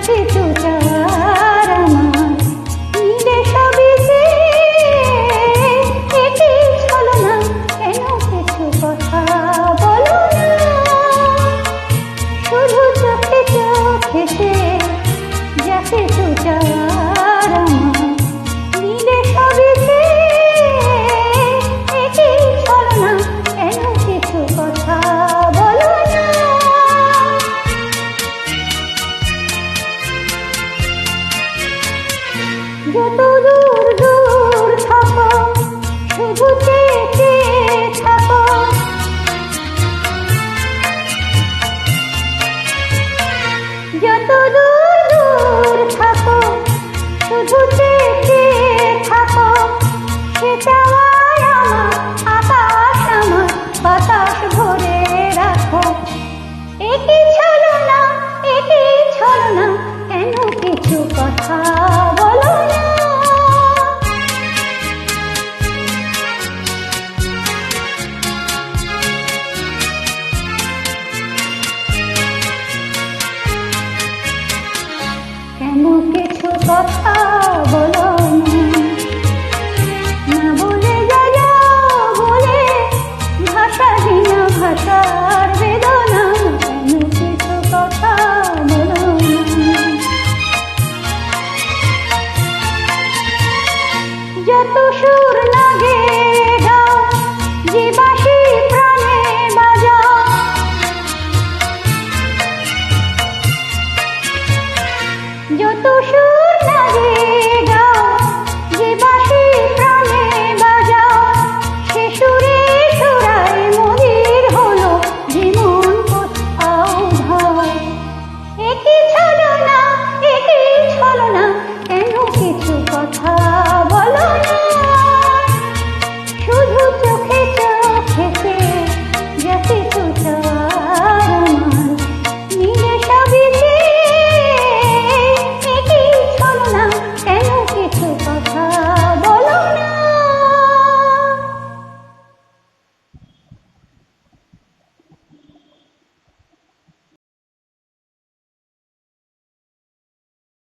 কিছু চাওয়ার আমার মিলে সবই যে এটি ছলনা, কেন কিছু কথা বলো না, শুধু চোখে চোখেতে যা কিছু চাওয়ার আমার মিলে সবই যে এটি ছলনা, কেন কিছু কথা বলো না। যত দূর দূর থাকো শুধু চেয়ে চেয়ে থাকো, যত দূর দূর থাকো শুধু চেয়ে চেয়ে থাকো, সে চাওয়ায় আমার আকাশ আমার বাতাস ভরে রাখো। এটি ছলনা, এটি ছলনা, কেন কিছু কথা বলো না। কেন কিছু কথা বলো